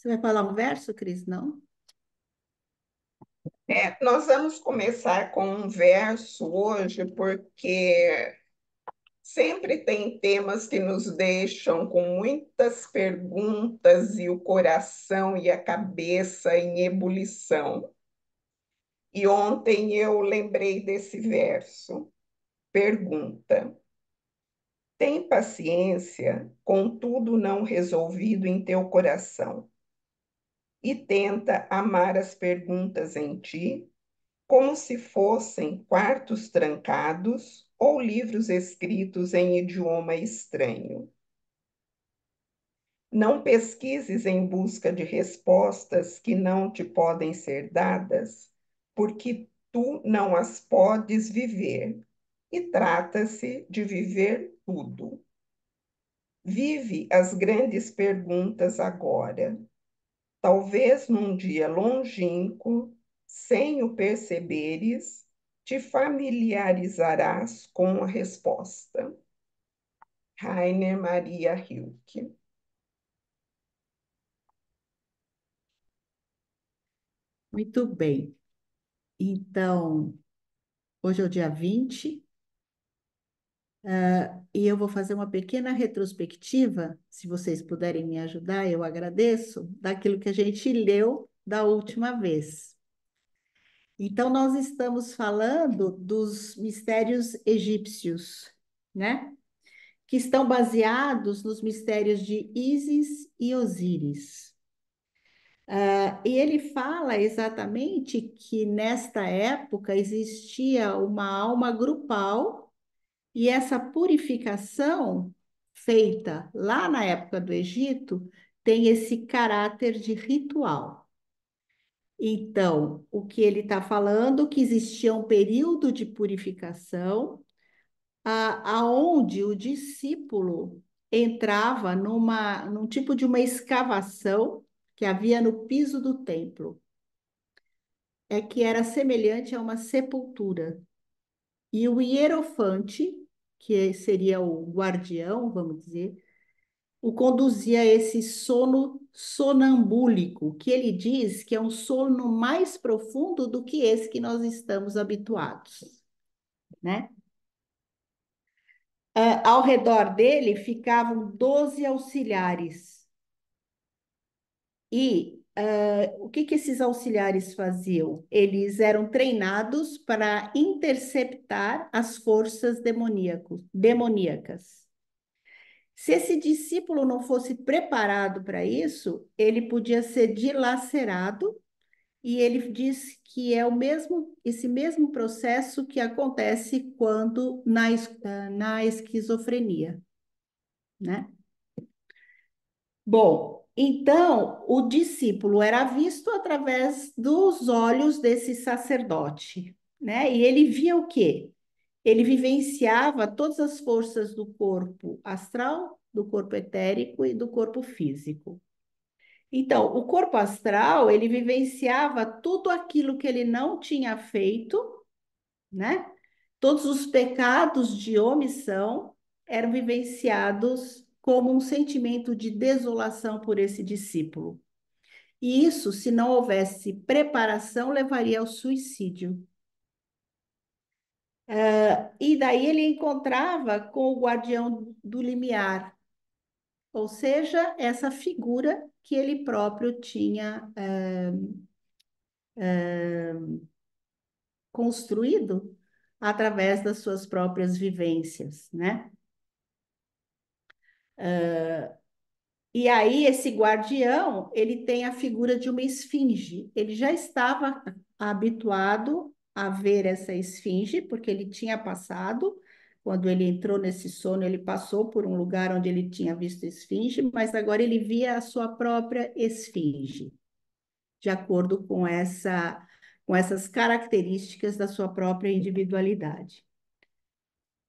Você vai falar um verso, Cris? Não? Nós vamos começar com um verso hoje, porque sempre tem temas que nos deixam com muitas perguntas e o coração e a cabeça em ebulição. E ontem eu lembrei desse verso. Pergunta: tem paciência com tudo não resolvido em teu coração e tenta amar as perguntas em ti, como se fossem quartos trancados ou livros escritos em idioma estranho. Não pesquises em busca de respostas que não te podem ser dadas, porque tu não as podes viver, e trata-se de viver tudo. Vive as grandes perguntas agora. Talvez num dia longínquo, sem o perceberes, te familiarizarás com a resposta. Rainer Maria Rilke. Muito bem. Então, hoje é o dia 20, e eu vou fazer uma pequena retrospectiva, se vocês puderem me ajudar, eu agradeço, daquilo que a gente leu da última vez. Então, nós estamos falando dos mistérios egípcios, né? Que estão baseados nos mistérios de Ísis e Osíris. E ele fala exatamente que nesta época existia uma alma grupal e essa purificação feita lá na época do Egito tem esse caráter de ritual. Então, o que ele está falando que existia um período de purificação aonde o discípulo entrava num tipo de uma escavação que havia no piso do templo, é que era semelhante a uma sepultura. E o hierofante, que seria o guardião, vamos dizer, o conduzia a esse sono sonambúlico, que ele diz que é um sono mais profundo do que esse que nós estamos habituados, né? Ao redor dele ficavam 12 auxiliares. E o que que esses auxiliares faziam? Eles eram treinados para interceptar as forças demoníacas. Se esse discípulo não fosse preparado para isso, ele podia ser dilacerado, e ele diz que é esse mesmo processo que acontece quando na esquizofrenia, né? Bom, então o discípulo era visto através dos olhos desse sacerdote, né? E ele via o quê? Ele vivenciava todas as forças do corpo astral, do corpo etérico e do corpo físico. Então, o corpo astral, ele vivenciava tudo aquilo que ele não tinha feito, né? Todos os pecados de omissão eram vivenciados como um sentimento de desolação por esse discípulo. E isso, se não houvesse preparação, levaria ao suicídio. E daí ele encontrava com o guardião do limiar, ou seja, essa figura que ele próprio tinha construído através das suas próprias vivências, né? E aí esse guardião, ele tem a figura de uma esfinge. Ele já estava habituado a ver essa esfinge, porque ele tinha passado, quando ele entrou nesse sono, ele passou por um lugar onde ele tinha visto esfinge, mas agora ele via a sua própria esfinge, de acordo com essas características da sua própria individualidade.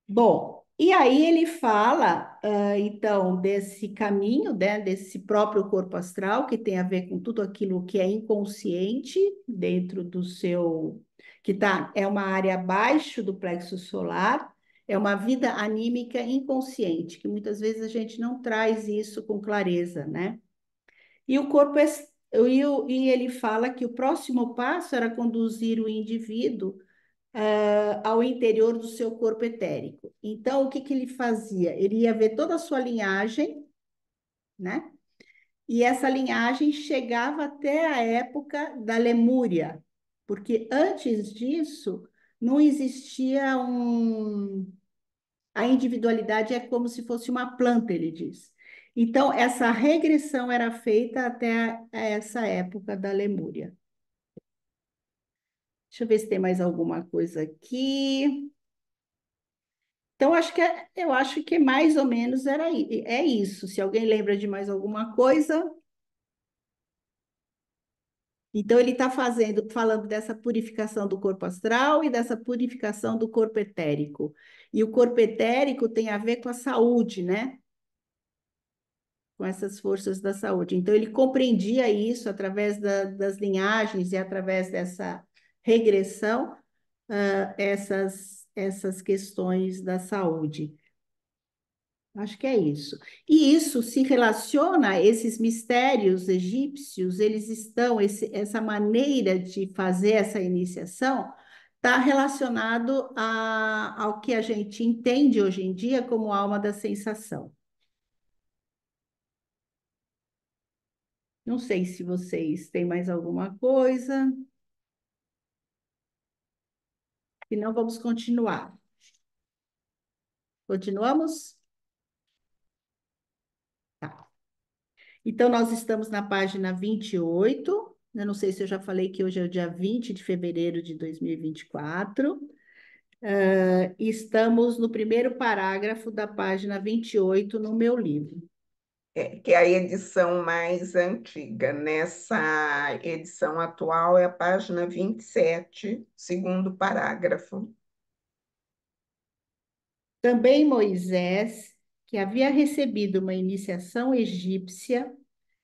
Bom, e aí ele fala, então, desse caminho, né, desse próprio corpo astral, que tem a ver com tudo aquilo que é inconsciente dentro do seu, é uma área abaixo do plexo solar, é uma vida anímica inconsciente, que muitas vezes a gente não traz isso com clareza, né? E o corpo e ele fala que o próximo passo era conduzir o indivíduo ao interior do seu corpo etérico. Então, o que que ele fazia? Ele ia ver toda a sua linhagem, né? E essa linhagem chegava até a época da Lemúria, porque antes disso não existia a individualidade é como se fosse uma planta, ele diz. Então, essa regressão era feita até essa época da Lemúria. Deixa eu ver se tem mais alguma coisa aqui. Então, eu acho que mais ou menos é isso. Se alguém lembra de mais alguma coisa, então ele está falando dessa purificação do corpo astral e dessa purificação do corpo etérico. E o corpo etérico tem a ver com a saúde, né? Com essas forças da saúde. Então, ele compreendia isso através das linhagens e através dessa regressão, essas questões da saúde. Acho que é isso. E isso se relaciona a esses mistérios egípcios, essa maneira de fazer essa iniciação está relacionado ao que a gente entende hoje em dia como alma da sensação. Não sei se vocês têm mais alguma coisa, se não, vamos continuar. Continuamos? Tá. Então, nós estamos na página 28. Eu não sei se eu já falei que hoje é o dia 20 de fevereiro de 2024. Estamos no primeiro parágrafo da página 28 no meu livro. Que é a edição mais antiga. Nessa edição atual é a página 27, segundo parágrafo. Também Moisés, que havia recebido uma iniciação egípcia,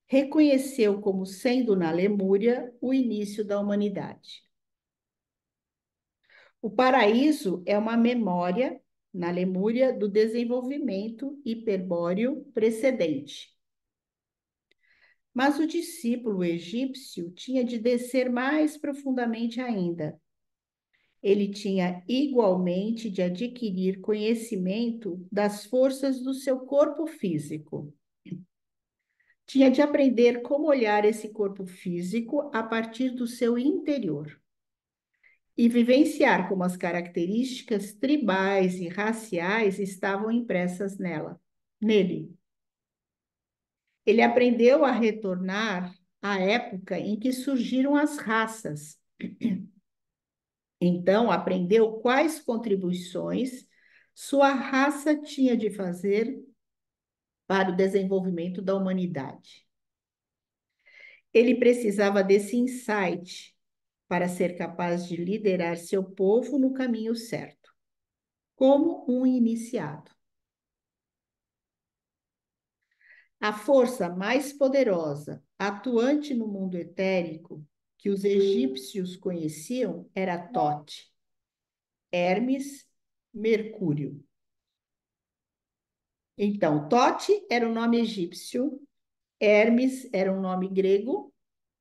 reconheceu como sendo na Lemúria o início da humanidade. O paraíso é uma memória, na Lemúria, do desenvolvimento hiperbóreo precedente. Mas o discípulo egípcio tinha de descer mais profundamente ainda. Ele tinha igualmente de adquirir conhecimento das forças do seu corpo físico. Tinha de aprender como olhar esse corpo físico a partir do seu interior e vivenciar como as características tribais e raciais estavam impressas nele. Ele aprendeu a retornar à época em que surgiram as raças. Então, aprendeu quais contribuições sua raça tinha de fazer para o desenvolvimento da humanidade. Ele precisava desse insight para ser capaz de liderar seu povo no caminho certo, como um iniciado. A força mais poderosa, atuante no mundo etérico, que os egípcios conheciam, era Tote, Hermes, Mercúrio. Então, Tote era o nome egípcio, Hermes era um nome grego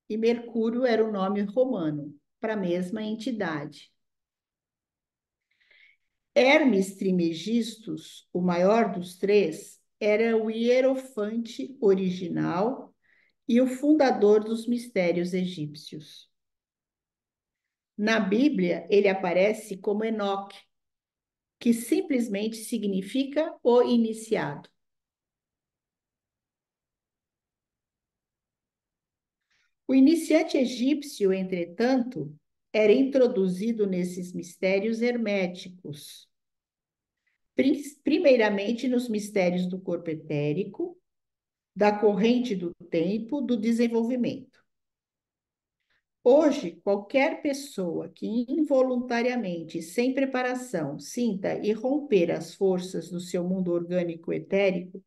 e Mercúrio era o nome romano, para a mesma entidade. Hermes Trismegistus, o maior dos três, era o hierofante original e o fundador dos mistérios egípcios. Na Bíblia, ele aparece como Enoque, que simplesmente significa o iniciado. O iniciante egípcio, entretanto, era introduzido nesses mistérios herméticos, primeiramente nos mistérios do corpo etérico, da corrente do tempo, do desenvolvimento. Hoje, qualquer pessoa que involuntariamente, sem preparação, sinta irromper as forças do seu mundo orgânico etérico,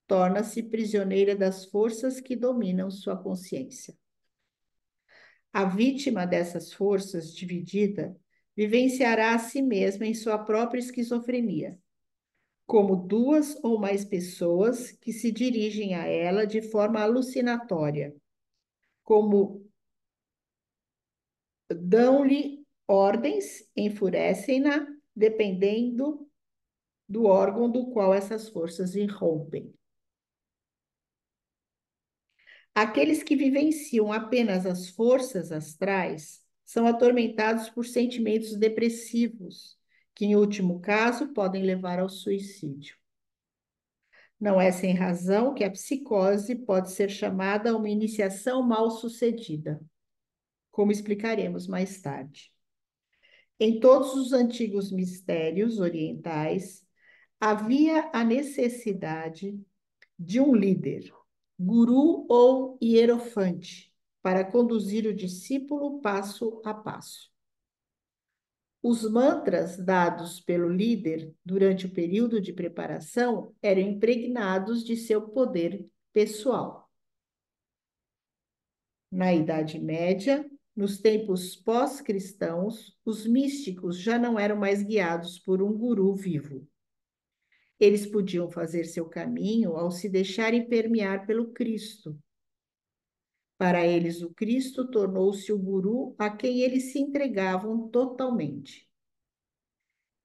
torna-se prisioneira das forças que dominam sua consciência. A vítima dessas forças dividida vivenciará a si mesma em sua própria esquizofrenia, como duas ou mais pessoas que se dirigem a ela de forma alucinatória, como dão-lhe ordens, enfurecem-na, dependendo do órgão do qual essas forças irrompem. Aqueles que vivenciam apenas as forças astrais são atormentados por sentimentos depressivos, que, em último caso, podem levar ao suicídio. Não é sem razão que a psicose pode ser chamada uma iniciação mal-sucedida, como explicaremos mais tarde. Em todos os antigos mistérios orientais, havia a necessidade de um líder, guru ou hierofante, para conduzir o discípulo passo a passo. Os mantras dados pelo líder durante o período de preparação eram impregnados de seu poder pessoal. Na Idade Média, nos tempos pós-cristãos, os místicos já não eram mais guiados por um guru vivo. Eles podiam fazer seu caminho ao se deixarem permear pelo Cristo. Para eles, o Cristo tornou-se o guru a quem eles se entregavam totalmente.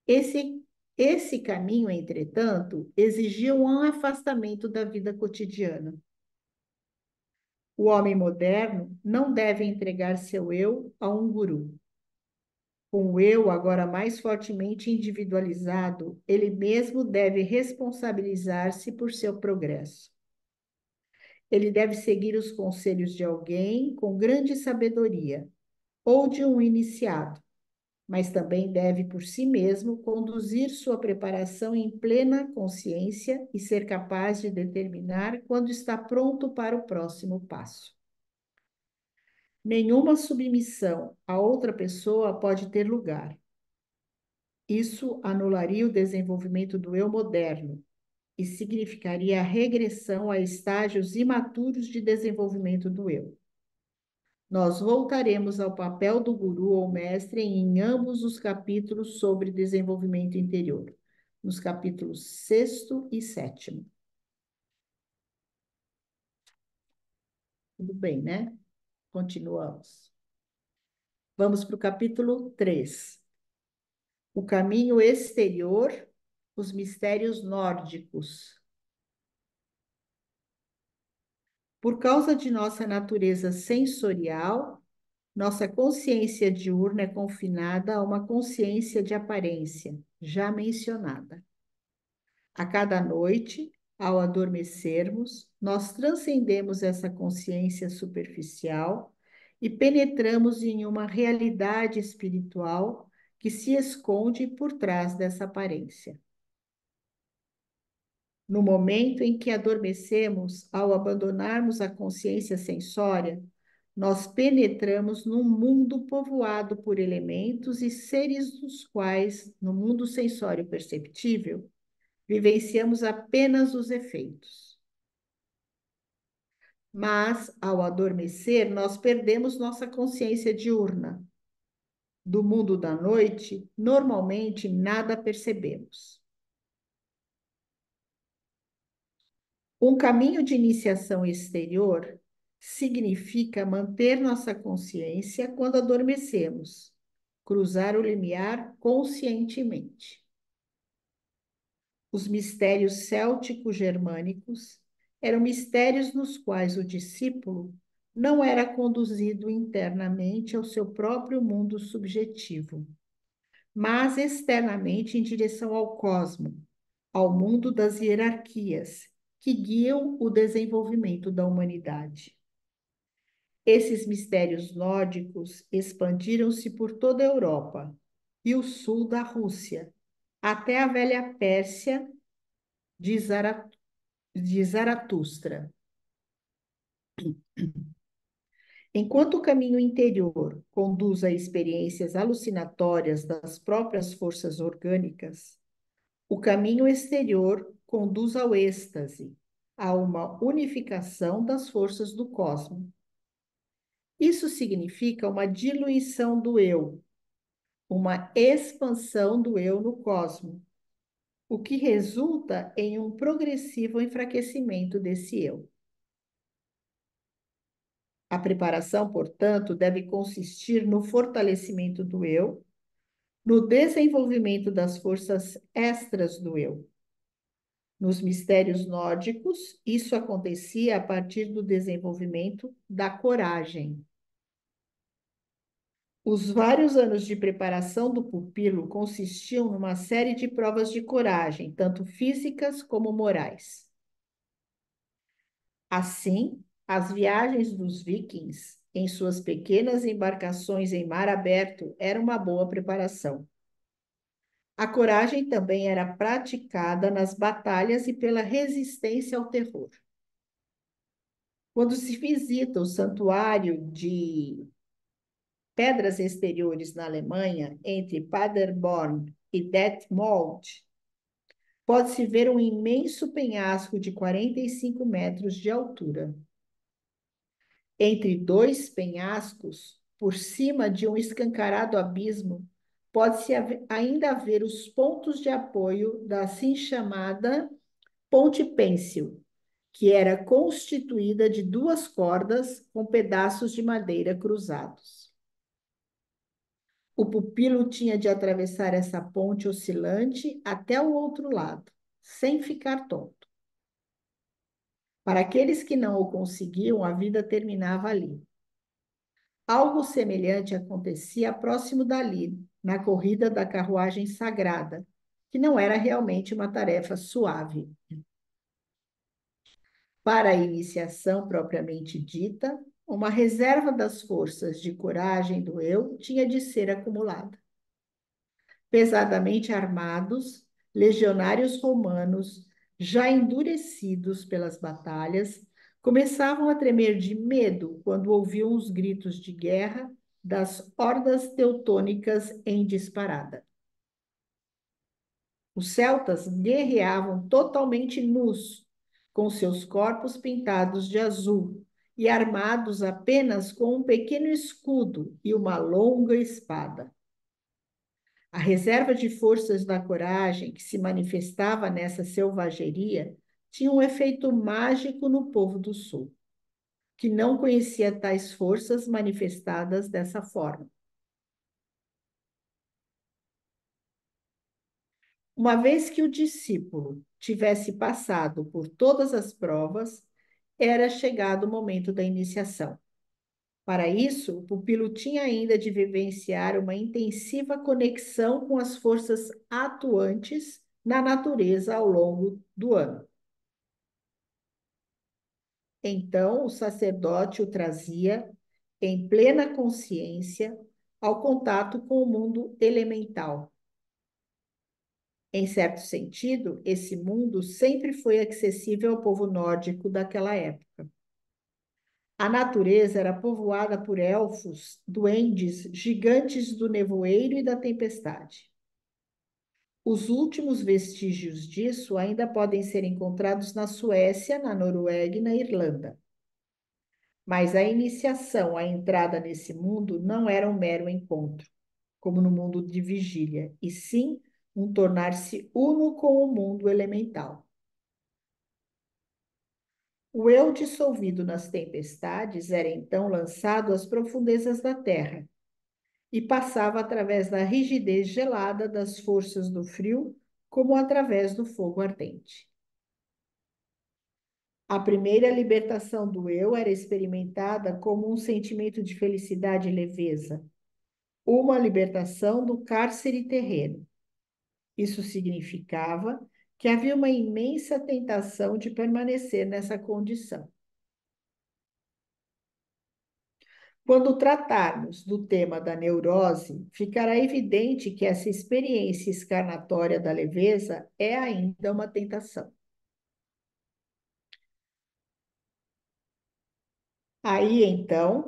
Esse caminho, entretanto, exigia um afastamento da vida cotidiana. O homem moderno não deve entregar seu eu a um guru. Com o eu agora mais fortemente individualizado, ele mesmo deve responsabilizar-se por seu progresso. Ele deve seguir os conselhos de alguém com grande sabedoria, ou de um iniciado, mas também deve por si mesmo conduzir sua preparação em plena consciência e ser capaz de determinar quando está pronto para o próximo passo. Nenhuma submissão a outra pessoa pode ter lugar. Isso anularia o desenvolvimento do eu moderno e significaria a regressão a estágios imaturos de desenvolvimento do eu. Nós voltaremos ao papel do guru ou mestre em ambos os capítulos sobre desenvolvimento interior, nos capítulos 6º e 7º. Tudo bem, né? Continuamos. Vamos para o capítulo 3. O caminho exterior, os mistérios nórdicos. Por causa de nossa natureza sensorial, nossa consciência diurna é confinada a uma consciência de aparência, já mencionada. A cada noite, ao adormecermos, nós transcendemos essa consciência superficial e penetramos em uma realidade espiritual que se esconde por trás dessa aparência. No momento em que adormecemos, ao abandonarmos a consciência sensória, nós penetramos num mundo povoado por elementos e seres dos quais, no mundo sensório perceptível, vivenciamos apenas os efeitos. Mas, ao adormecer, nós perdemos nossa consciência diurna. Do mundo da noite, normalmente nada percebemos. Um caminho de iniciação exterior significa manter nossa consciência quando adormecemos, cruzar o limiar conscientemente. Os mistérios céltico-germânicos eram mistérios nos quais o discípulo não era conduzido internamente ao seu próprio mundo subjetivo, mas externamente em direção ao cosmo, ao mundo das hierarquias, que guiam o desenvolvimento da humanidade. Esses mistérios nórdicos expandiram-se por toda a Europa e o sul da Rússia, até a velha Pérsia de Zaratustra. Enquanto o caminho interior conduz a experiências alucinatórias das próprias forças orgânicas, o caminho exterior conduz ao êxtase, a uma unificação das forças do cosmos. Isso significa uma diluição do eu, uma expansão do eu no cosmos, o que resulta em um progressivo enfraquecimento desse eu. A preparação, portanto, deve consistir no fortalecimento do eu, no desenvolvimento das forças extras do eu. Nos mistérios nórdicos, isso acontecia a partir do desenvolvimento da coragem. Os vários anos de preparação do pupilo consistiam numa série de provas de coragem, tanto físicas como morais. Assim, as viagens dos vikings em suas pequenas embarcações em mar aberto eram uma boa preparação. A coragem também era praticada nas batalhas e pela resistência ao terror. Quando se visita o santuário de Pedras Exteriores na Alemanha, entre Paderborn e Detmold, pode-se ver um imenso penhasco de 45 metros de altura. Entre dois penhascos, por cima de um escancarado abismo, pode-se ainda ver os pontos de apoio da assim chamada Ponte Pêncil, que era constituída de duas cordas com pedaços de madeira cruzados. O pupilo tinha de atravessar essa ponte oscilante até o outro lado, sem ficar tonto. Para aqueles que não o conseguiam, a vida terminava ali. Algo semelhante acontecia próximo dali, na corrida da carruagem sagrada, que não era realmente uma tarefa suave. Para a iniciação propriamente dita, uma reserva das forças de coragem do eu tinha de ser acumulada. Pesadamente armados, legionários romanos, já endurecidos pelas batalhas, começavam a tremer de medo quando ouviam os gritos de guerra das hordas teutônicas em disparada. Os celtas guerreavam totalmente nus, com seus corpos pintados de azul e armados apenas com um pequeno escudo e uma longa espada. A reserva de forças da coragem que se manifestava nessa selvageria tinha um efeito mágico no povo do Sul, que não conhecia tais forças manifestadas dessa forma. Uma vez que o discípulo tivesse passado por todas as provas, era chegado o momento da iniciação. Para isso, o pupilo tinha ainda de vivenciar uma intensiva conexão com as forças atuantes na natureza ao longo do ano. Então, o sacerdote o trazia, em plena consciência, ao contato com o mundo elemental. Em certo sentido, esse mundo sempre foi acessível ao povo nórdico daquela época. A natureza era povoada por elfos, duendes, gigantes do nevoeiro e da tempestade. Os últimos vestígios disso ainda podem ser encontrados na Suécia, na Noruega e na Irlanda. Mas a iniciação, a entrada nesse mundo, não era um mero encontro, como no mundo de vigília, e sim um tornar-se uno com o mundo elemental. O eu dissolvido nas tempestades era então lançado às profundezas da terra e passava através da rigidez gelada das forças do frio, como através do fogo ardente. A primeira libertação do eu era experimentada como um sentimento de felicidade e leveza, uma libertação do cárcere terreno. Isso significava que havia uma imensa tentação de permanecer nessa condição. Quando tratarmos do tema da neurose, ficará evidente que essa experiência escarnatória da leveza é ainda uma tentação. Aí, então,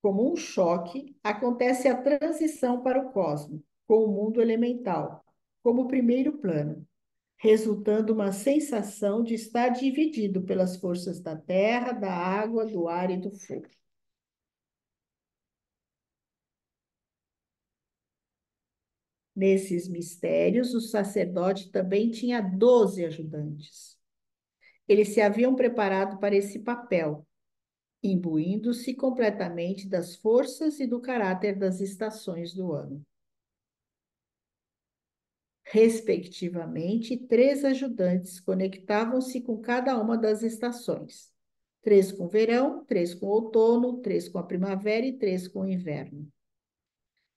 como um choque, acontece a transição para o cosmos, com o mundo elemental, como primeiro plano, resultando uma sensação de estar dividido pelas forças da terra, da água, do ar e do fogo. Nesses mistérios, o sacerdote também tinha 12 ajudantes. Eles se haviam preparado para esse papel, imbuindo-se completamente das forças e do caráter das estações do ano. Respectivamente, 3 ajudantes conectavam-se com cada uma das estações. 3 com o verão, 3 com o outono, 3 com a primavera e 3 com o inverno.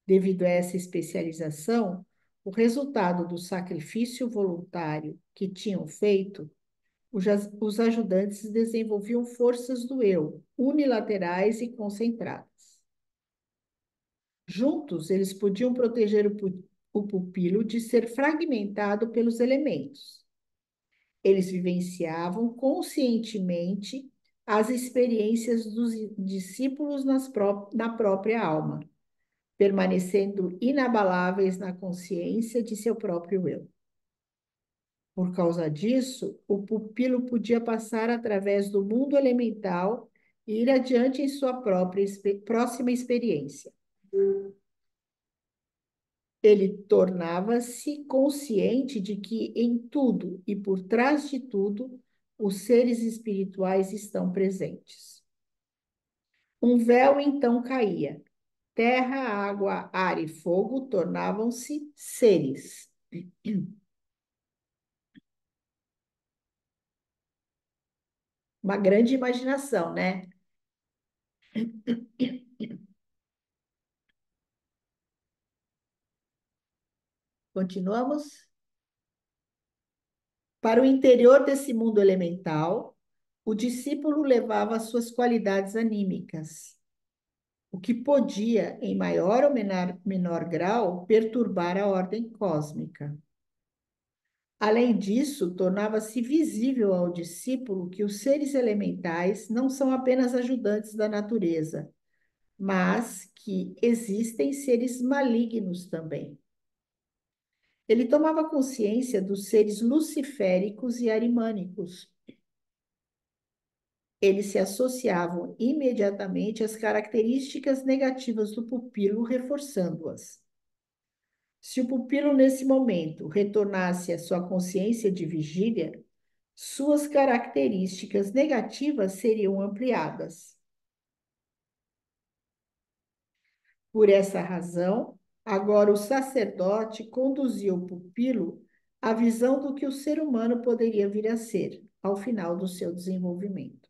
Devido a essa especialização, o resultado do sacrifício voluntário que tinham feito, os ajudantes desenvolviam forças do eu, unilaterais e concentradas. Juntos, eles podiam proteger o pupilo de ser fragmentado pelos elementos. Eles vivenciavam conscientemente as experiências dos discípulos na própria alma, permanecendo inabaláveis na consciência de seu próprio eu. Por causa disso, o pupilo podia passar através do mundo elemental e ir adiante em sua próxima experiência. Ele tornava-se consciente de que em tudo e por trás de tudo, os seres espirituais estão presentes. Um véu então caía. Terra, água, ar e fogo tornavam-se seres. Uma grande imaginação, né? Continuamos? Para o interior desse mundo elemental, o discípulo levava suas qualidades anímicas, o que podia, em maior ou menor grau, perturbar a ordem cósmica. Além disso, tornava-se visível ao discípulo que os seres elementais não são apenas ajudantes da natureza, mas que existem seres malignos também. Ele tomava consciência dos seres luciféricos e arimânicos. Eles se associavam imediatamente às características negativas do pupilo, reforçando-as. Se o pupilo, nesse momento, retornasse à sua consciência de vigília, suas características negativas seriam ampliadas. Por essa razão, agora o sacerdote conduzia o pupilo à visão do que o ser humano poderia vir a ser, ao final do seu desenvolvimento.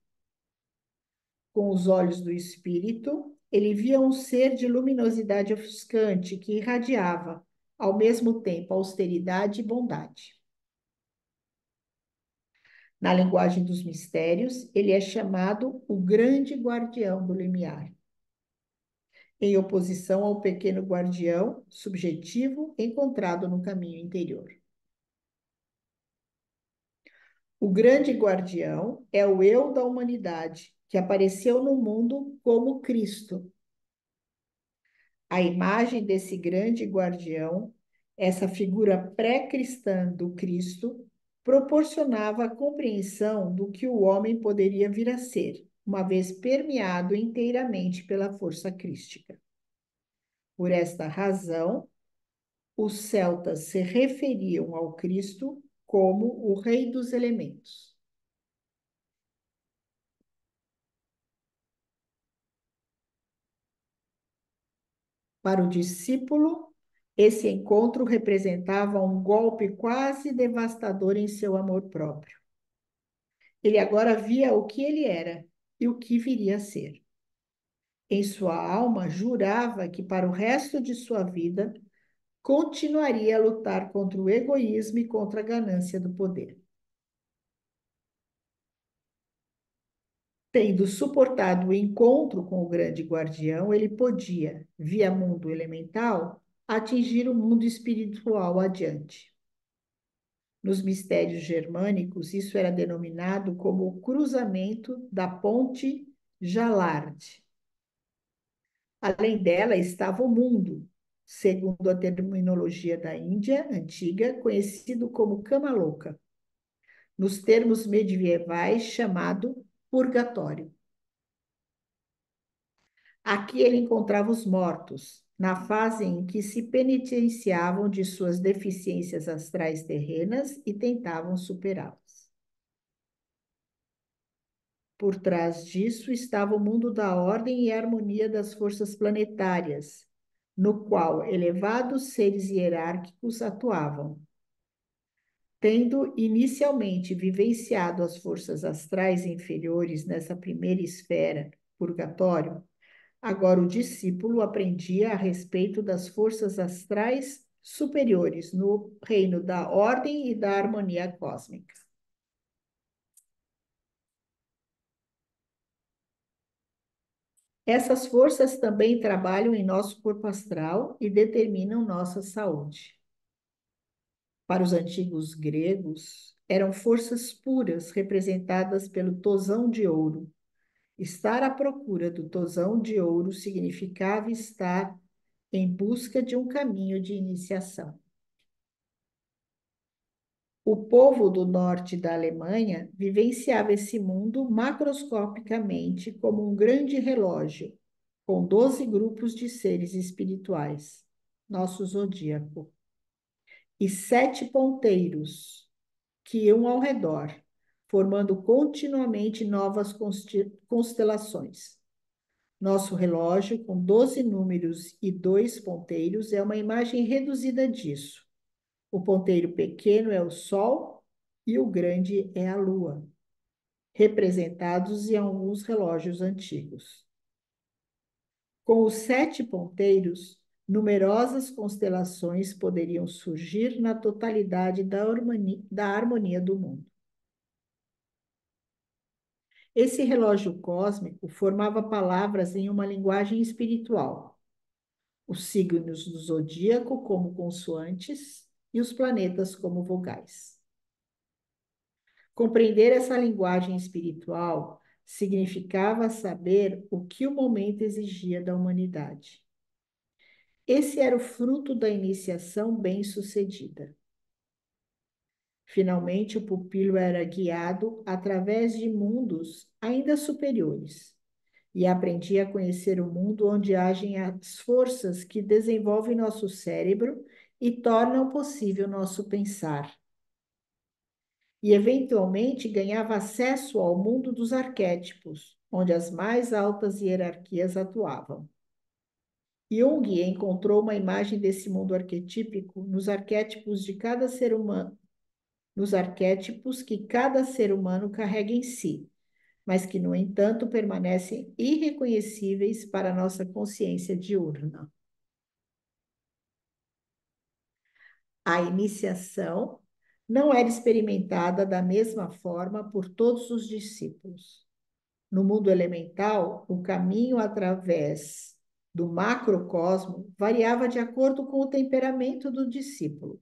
Com os olhos do espírito, ele via um ser de luminosidade ofuscante que irradiava, ao mesmo tempo, austeridade e bondade. Na linguagem dos mistérios, ele é chamado o grande guardião do limiar, em oposição ao pequeno guardião subjetivo encontrado no caminho interior. O grande guardião é o eu da humanidade, que apareceu no mundo como Cristo. A imagem desse grande guardião, essa figura pré-cristã do Cristo, proporcionava a compreensão do que o homem poderia vir a ser, uma vez permeado inteiramente pela força crística. Por esta razão, os celtas se referiam ao Cristo como o Rei dos Elementos. Para o discípulo, esse encontro representava um golpe quase devastador em seu amor próprio. Ele agora via o que ele era e o que viria a ser. Em sua alma, jurava que para o resto de sua vida continuaria a lutar contra o egoísmo e contra a ganância do poder. Tendo suportado o encontro com o grande guardião, ele podia, via mundo elemental, atingir o mundo espiritual adiante. Nos mistérios germânicos, isso era denominado como o cruzamento da ponte Jalard. Além dela estava o mundo, segundo a terminologia da Índia antiga, conhecido como Kama Loka, nos termos medievais chamado purgatório. Aqui ele encontrava os mortos, na fase em que se penitenciavam de suas deficiências astrais terrenas e tentavam superá-las. Por trás disso estava o mundo da ordem e harmonia das forças planetárias, no qual elevados seres hierárquicos atuavam. Tendo inicialmente vivenciado as forças astrais inferiores nessa primeira esfera, purgatório, agora o discípulo aprendia a respeito das forças astrais superiores no reino da ordem e da harmonia cósmica. Essas forças também trabalham em nosso corpo astral e determinam nossa saúde. Para os antigos gregos, eram forças puras representadas pelo tosão de ouro. Estar à procura do tosão de ouro significava estar em busca de um caminho de iniciação. O povo do norte da Alemanha vivenciava esse mundo macroscopicamente como um grande relógio, com 12 grupos de seres espirituais, nosso zodíaco, e 7 ponteiros que iam ao redor, formando continuamente novas constelações. Nosso relógio, com 12 números e 2 ponteiros, é uma imagem reduzida disso. O ponteiro pequeno é o Sol e o grande é a Lua, representados em alguns relógios antigos. Com os 7 ponteiros, numerosas constelações poderiam surgir na totalidade da harmonia do mundo. Esse relógio cósmico formava palavras em uma linguagem espiritual, os signos do zodíaco como consoantes e os planetas como vogais. Compreender essa linguagem espiritual significava saber o que o momento exigia da humanidade. Esse era o fruto da iniciação bem-sucedida. Finalmente, o pupilo era guiado através de mundos ainda superiores e aprendia a conhecer o mundo onde agem as forças que desenvolvem nosso cérebro e tornam possível nosso pensar. E, eventualmente, ganhava acesso ao mundo dos arquétipos, onde as mais altas hierarquias atuavam. Jung encontrou uma imagem desse mundo arquetípico nos arquétipos de cada ser humano, nos arquétipos que cada ser humano carrega em si, mas que, no entanto, permanecem irreconhecíveis para a nossa consciência diurna. A iniciação não era experimentada da mesma forma por todos os discípulos. No mundo elemental, o caminho através do macrocosmo variava de acordo com o temperamento do discípulo.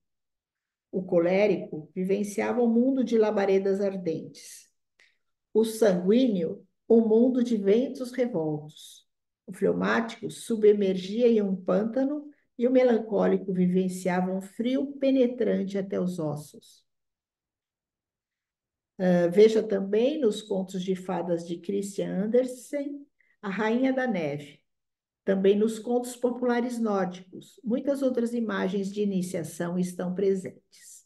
O colérico vivenciava um mundo de labaredas ardentes. O sanguíneo, um mundo de ventos revoltos. O fleumático subemergia em um pântano e o melancólico vivenciava um frio penetrante até os ossos. Veja também nos contos de fadas de Christian Andersen, A Rainha da Neve. Também nos contos populares nórdicos, muitas outras imagens de iniciação estão presentes.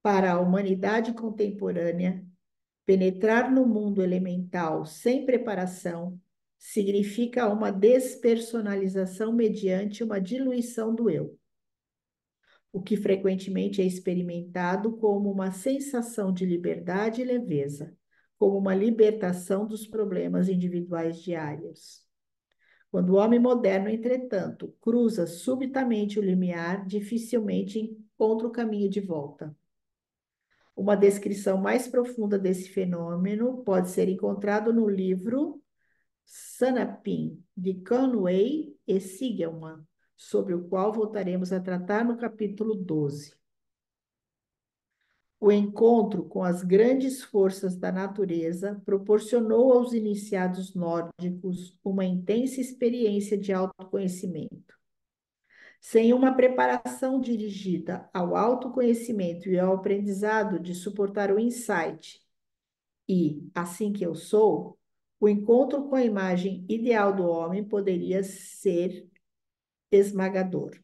Para a humanidade contemporânea, penetrar no mundo elemental sem preparação significa uma despersonalização mediante uma diluição do eu, o que frequentemente é experimentado como uma sensação de liberdade e leveza, como uma libertação dos problemas individuais diários. Quando o homem moderno, entretanto, cruza subitamente o limiar, dificilmente encontra o caminho de volta. Uma descrição mais profunda desse fenômeno pode ser encontrado no livro Sanapin, de Conway e Sigelman, sobre o qual voltaremos a tratar no capítulo 12. O encontro com as grandes forças da natureza proporcionou aos iniciados nórdicos uma intensa experiência de autoconhecimento. Sem uma preparação dirigida ao autoconhecimento e ao aprendizado de suportar o insight e, assim que eu sou, O encontro com a imagem ideal do homem poderia ser esmagador.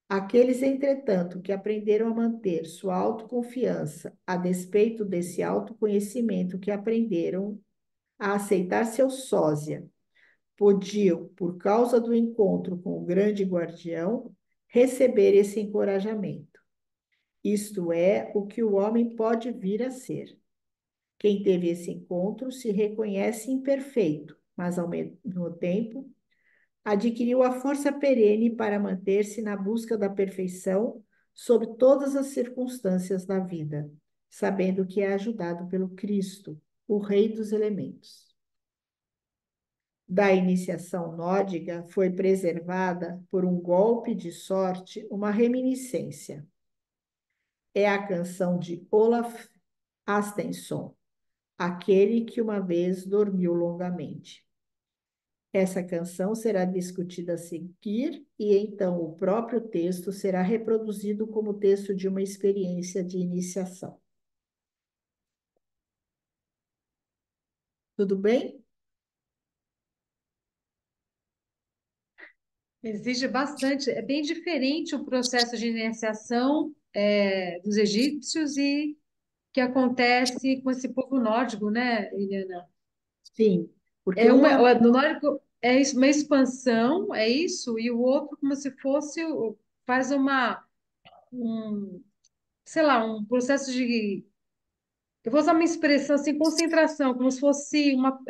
Aqueles, entretanto, que aprenderam a manter sua autoconfiança a despeito desse autoconhecimento que aprenderam a aceitar seu sósia, podiam, por causa do encontro com o grande guardião, receber esse encorajamento. Isto é o que o homem pode vir a ser. Quem teve esse encontro se reconhece imperfeito, mas ao mesmo tempo adquiriu a força perene para manter-se na busca da perfeição sob todas as circunstâncias da vida, sabendo que é ajudado pelo Cristo, o Rei dos elementos. Da iniciação nórdica foi preservada, por um golpe de sorte, uma reminiscência. É a canção de Olaf Astenson, aquele que uma vez dormiu longamente. Essa canção será discutida a seguir e então o próprio texto será reproduzido como texto de uma experiência de iniciação. Tudo bem? Exige bastante, é bem diferente o processo de iniciação dos egípcios e que acontece com esse povo nórdico, né, Eliana? Sim, porque É um uma, é no nórdico é uma expansão, é isso, e o outro como se fosse, faz um, sei lá, um processo de, eu vou usar uma expressão assim, concentração, como se fosse uma,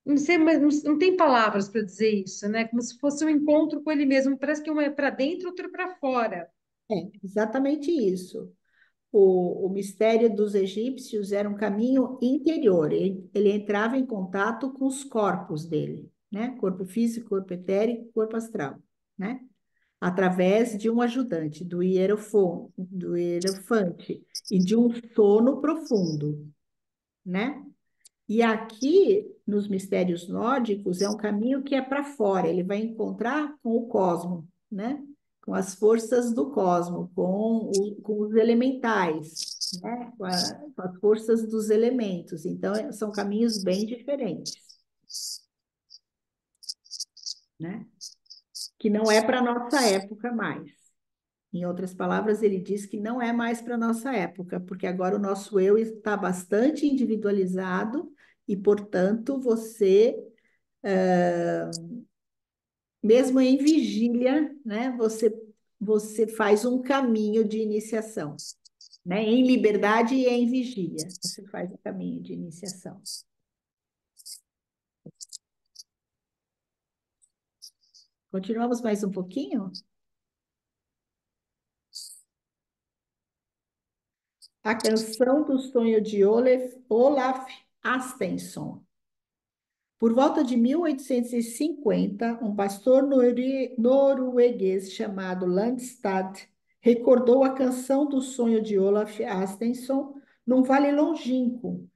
não sei, mas não tem palavras para dizer isso, né? Como se fosse um encontro com ele mesmo, parece que um é para dentro, outro é para fora. exatamente isso. O mistério dos egípcios era um caminho interior. Ele entrava em contato com os corpos dele, né? Corpo físico, corpo etérico, corpo astral, né? Através de um ajudante, do hierofante, e de um sono profundo, né? E aqui, nos mistérios nórdicos, é um caminho que é para fora, ele vai encontrar com o cosmo, né? Com as forças do cosmo, com os elementais, né? Com as forças dos elementos. Então, são caminhos bem diferentes, né? Que não é para a nossa época mais. Em outras palavras, ele diz que não é mais para a nossa época, porque agora o nosso eu está bastante individualizado e, portanto, você, mesmo em vigília, né, você faz um caminho de iniciação, né? Em liberdade e em vigília, você faz o caminho de iniciação. Continuamos mais um pouquinho? A canção do sonho de Olaf Astenson. Por volta de 1850, um pastor norueguês chamado Landstad recordou a canção do sonho de Olaf Astenson num vale longínquo,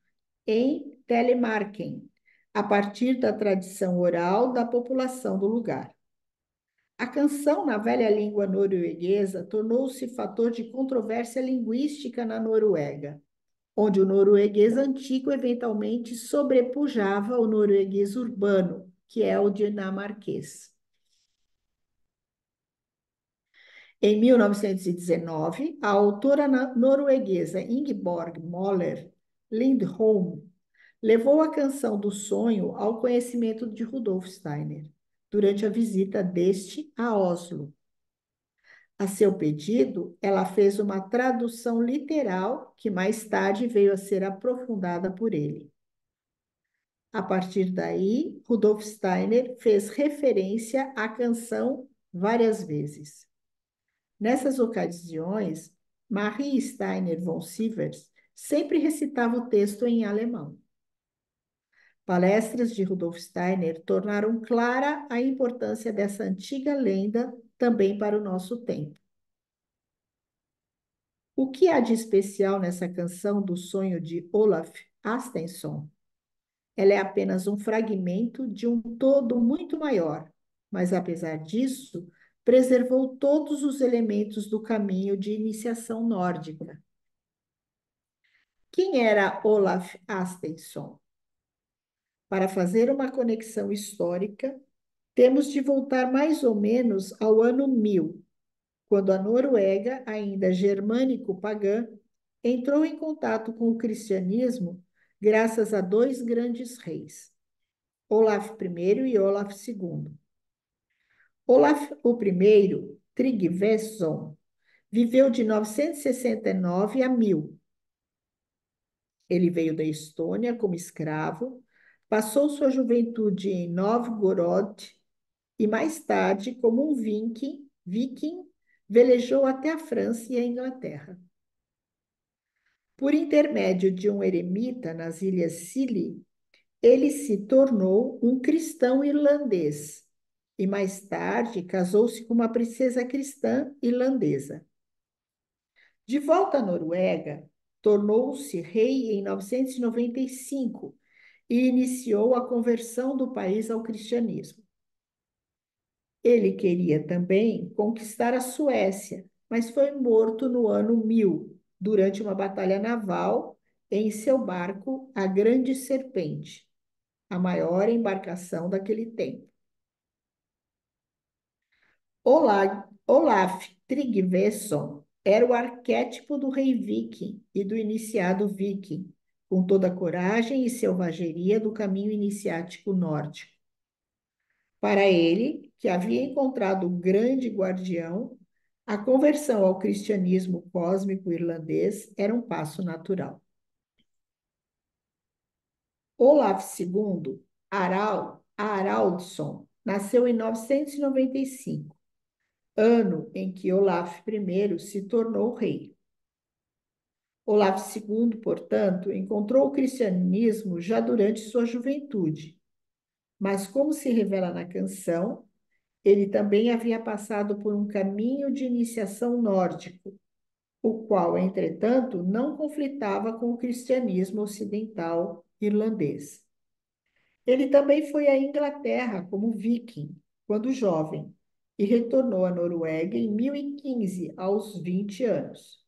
em Telemarken, a partir da tradição oral da população do lugar. A canção, na velha língua norueguesa, tornou-se fator de controvérsia linguística na Noruega, onde o norueguês antigo eventualmente sobrepujava o norueguês urbano, que é o dinamarquês. Em 1919, a autora norueguesa Ingeborg Moller Lindholm levou a canção do sonho ao conhecimento de Rudolf Steiner, durante a visita deste a Oslo. A seu pedido, ela fez uma tradução literal que mais tarde veio a ser aprofundada por ele. A partir daí, Rudolf Steiner fez referência à canção várias vezes. Nessas ocasiões, Marie Steiner von Sievers sempre recitava o texto em alemão. Palestras de Rudolf Steiner tornaram clara a importância dessa antiga lenda também para o nosso tempo. O que há de especial nessa canção do sonho de Olaf Astenson? Ela é apenas um fragmento de um todo muito maior, mas apesar disso, preservou todos os elementos do caminho de iniciação nórdica. Quem era Olaf Astenson? Para fazer uma conexão histórica, temos de voltar mais ou menos ao ano 1000, quando a Noruega, ainda germânico-pagã, entrou em contato com o cristianismo graças a dois grandes reis, Olaf I e Olaf II. Olaf I, Tryggvason, viveu de 969 a 1000. Ele veio da Estônia como escravo, passou sua juventude em Novgorod e mais tarde, como um viking, velejou até a França e a Inglaterra. Por intermédio de um eremita nas Ilhas Scilly, ele se tornou um cristão irlandês e mais tarde casou-se com uma princesa cristã irlandesa. De volta à Noruega, tornou-se rei em 995 e iniciou a conversão do país ao cristianismo. Ele queria também conquistar a Suécia, mas foi morto no ano 1000, durante uma batalha naval em seu barco, a Grande Serpente, a maior embarcação daquele tempo. Olaf Tryggvason era o arquétipo do rei viking e do iniciado viking, com toda a coragem e selvageria do caminho iniciático nórdico. Para ele, que havia encontrado o grande guardião, a conversão ao cristianismo cósmico irlandês era um passo natural. Olaf II, Haraldsson, nasceu em 995, ano em que Olaf I se tornou rei. Olaf II, portanto, encontrou o cristianismo já durante sua juventude, mas, como se revela na canção, ele também havia passado por um caminho de iniciação nórdico, o qual, entretanto, não conflitava com o cristianismo ocidental irlandês. Ele também foi à Inglaterra como viking, quando jovem, e retornou à Noruega em 1015, aos 20 anos.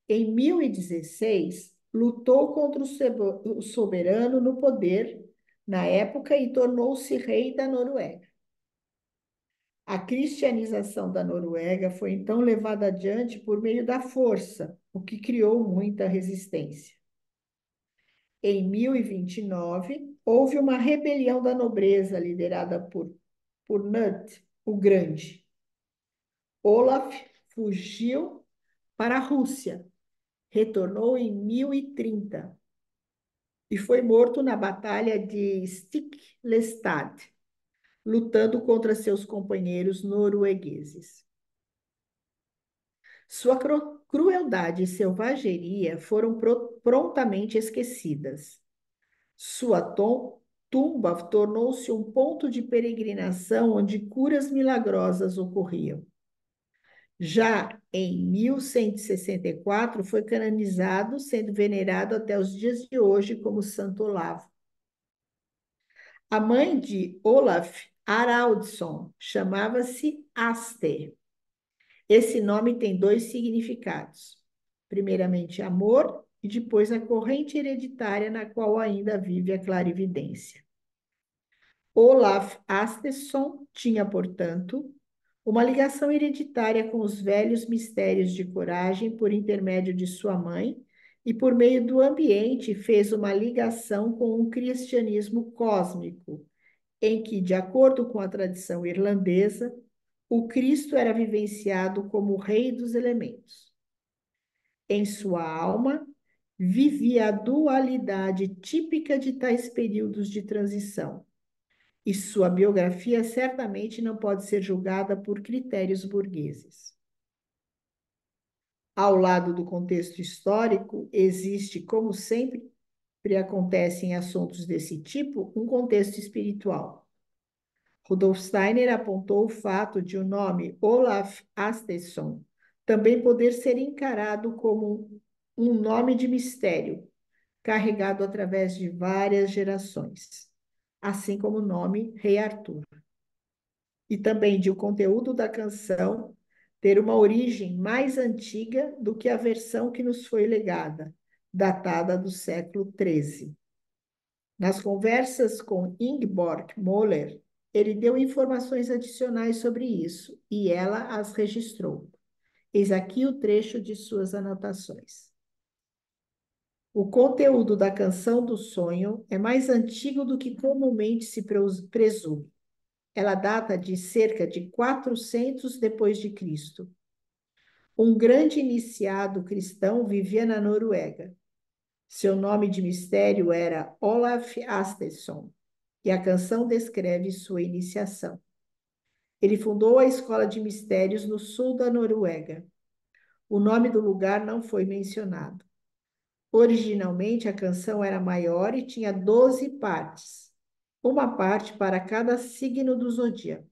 Em 1016, lutou contra o soberano no poder na época e tornou-se rei da Noruega. A cristianização da Noruega foi então levada adiante por meio da força, o que criou muita resistência. Em 1029, houve uma rebelião da nobreza liderada por Knut o Grande. Olaf fugiu para a Rússia, retornou em 1030 e foi morto na Batalha de Stiklestad, lutando contra seus companheiros noruegueses. Sua crueldade e selvageria foram prontamente esquecidas. Sua tumba tornou-se um ponto de peregrinação onde curas milagrosas ocorriam. Já em 1164, foi canonizado, sendo venerado até os dias de hoje como Santo Olavo. A mãe de Olaf Haraldsson chamava-se Aster. Esse nome tem dois significados. Primeiramente, amor, e depois a corrente hereditária na qual ainda vive a clarividência. Olaf Asteson tinha, portanto, uma ligação hereditária com os velhos mistérios de coragem por intermédio de sua mãe e, por meio do ambiente, fez uma ligação com o cristianismo cósmico, em que, de acordo com a tradição irlandesa, o Cristo era vivenciado como o rei dos elementos. Em sua alma, vivia a dualidade típica de tais períodos de transição, e sua biografia certamente não pode ser julgada por critérios burgueses. Ao lado do contexto histórico, existe, como sempre acontece em assuntos desse tipo, um contexto espiritual. Rudolf Steiner apontou o fato de o nome Olaf Asteson também poder ser encarado como um nome de mistério, carregado através de várias gerações, assim como o nome Rei Arthur. E também de o conteúdo da canção ter uma origem mais antiga do que a versão que nos foi legada, datada do século XIII. Nas conversas com Ingeborg Moller, ele deu informações adicionais sobre isso e ela as registrou. Eis aqui o trecho de suas anotações. O conteúdo da canção do sonho é mais antigo do que comumente se presume. Ela data de cerca de 400 depois de Cristo. Um grande iniciado cristão vivia na Noruega. Seu nome de mistério era Olaf Astesson, e a canção descreve sua iniciação. Ele fundou a escola de mistérios no sul da Noruega. O nome do lugar não foi mencionado. Originalmente, a canção era maior e tinha 12 partes, uma parte para cada signo do zodíaco.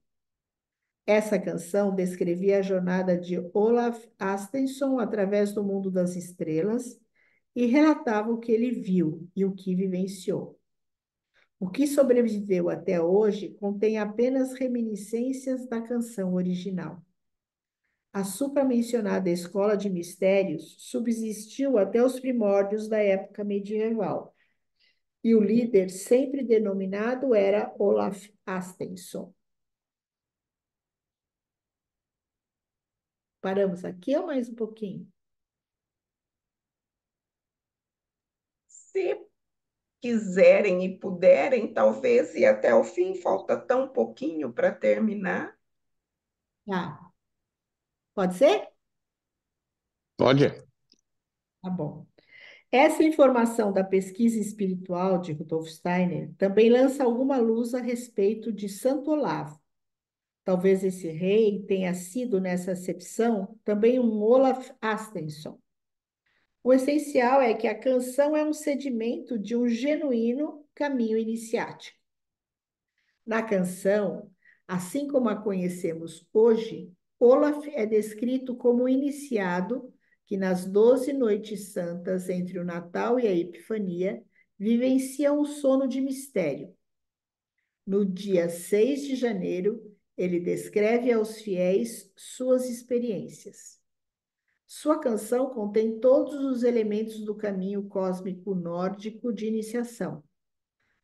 Essa canção descrevia a jornada de Olaf Astensson através do mundo das estrelas e relatava o que ele viu e o que vivenciou. O que sobreviveu até hoje contém apenas reminiscências da canção original. A supramencionada escola de mistérios subsistiu até os primórdios da época medieval, e o líder sempre denominado era Olaf Astensson. Paramos aqui ou mais um pouquinho? Se quiserem e puderem, talvez ir até o fim, falta tão pouquinho para terminar. Tá. Pode ser? Pode? Tá bom. Essa informação da pesquisa espiritual de Rudolf Steiner também lança alguma luz a respeito de Santo Olavo. Talvez esse rei tenha sido, nessa acepção, também um Olaf Astensson. O essencial é que a canção é um sedimento de um genuíno caminho iniciático. Na canção, assim como a conhecemos hoje, Olaf é descrito como iniciado que nas 12 noites santas entre o Natal e a Epifania vivencia um sono de mistério. No dia 6 de janeiro, ele descreve aos fiéis suas experiências. Sua canção contém todos os elementos do caminho cósmico nórdico de iniciação.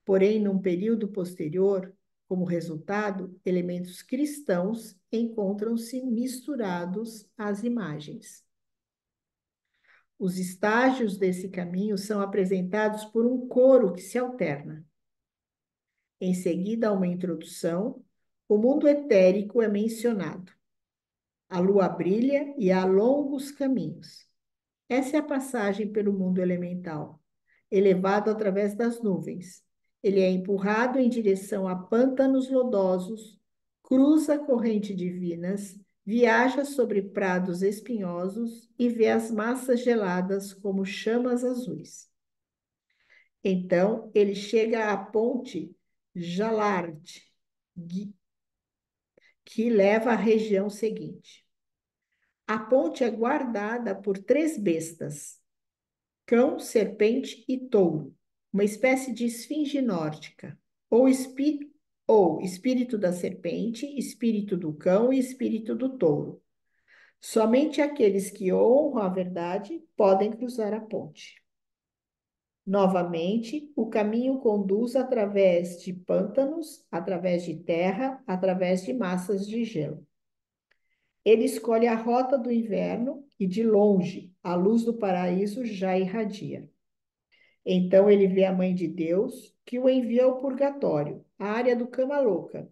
Porém, num período posterior, como resultado, elementos cristãos encontram-se misturados às imagens. Os estágios desse caminho são apresentados por um coro que se alterna. Em seguida, a uma introdução, o mundo etérico é mencionado. A lua brilha e há longos caminhos. Essa é a passagem pelo mundo elemental, elevado através das nuvens. Ele é empurrado em direção a pântanos lodosos, cruza correntes divinas, viaja sobre prados espinhosos e vê as massas geladas como chamas azuis. Então, ele chega à ponte Jalard, que leva à região seguinte. A ponte é guardada por 3 bestas, cão, serpente e touro, uma espécie de esfinge nórdica, ou espírito da serpente, espírito do cão e espírito do touro. Somente aqueles que honram a verdade podem cruzar a ponte. Novamente, o caminho conduz através de pântanos, através de terra, através de massas de gelo. Ele escolhe a rota do inverno e, de longe, a luz do paraíso já irradia. Então ele vê a Mãe de Deus, que o envia ao purgatório, a área do Cama Louca,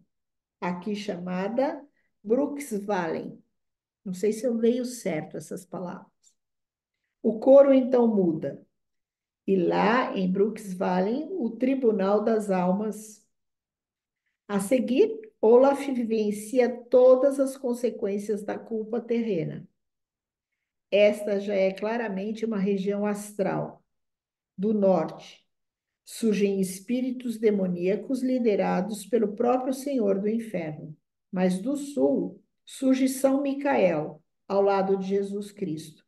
aqui chamada Bruksvalen. Não sei se eu leio certo essas palavras. O coro então muda. E lá, em Bruksvalen, o Tribunal das Almas. A seguir, Olaf vivencia todas as consequências da culpa terrena. Esta já é claramente uma região astral, do norte. Surgem espíritos demoníacos liderados pelo próprio Senhor do Inferno. Mas do sul surge São Micael, ao lado de Jesus Cristo.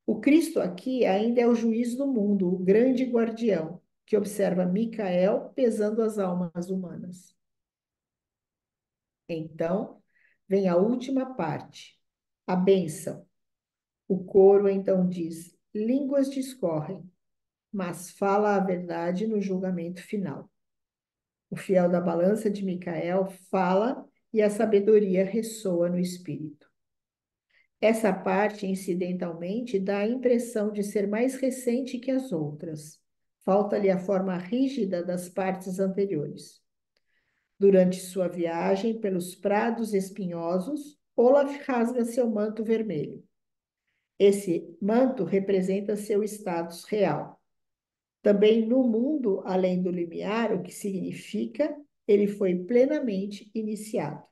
O Cristo aqui ainda é o juiz do mundo, o grande guardião, que observa Micael pesando as almas humanas. Então, vem a última parte, a bênção. O coro então diz: línguas discorrem, mas fala a verdade no julgamento final. O fiel da balança de Micael fala e a sabedoria ressoa no espírito. Essa parte, incidentalmente, dá a impressão de ser mais recente que as outras. Falta-lhe a forma rígida das partes anteriores. Durante sua viagem pelos prados espinhosos, Olaf rasga seu manto vermelho. Esse manto representa seu status real. Também no mundo além do limiar, o que significa ele foi plenamente iniciado.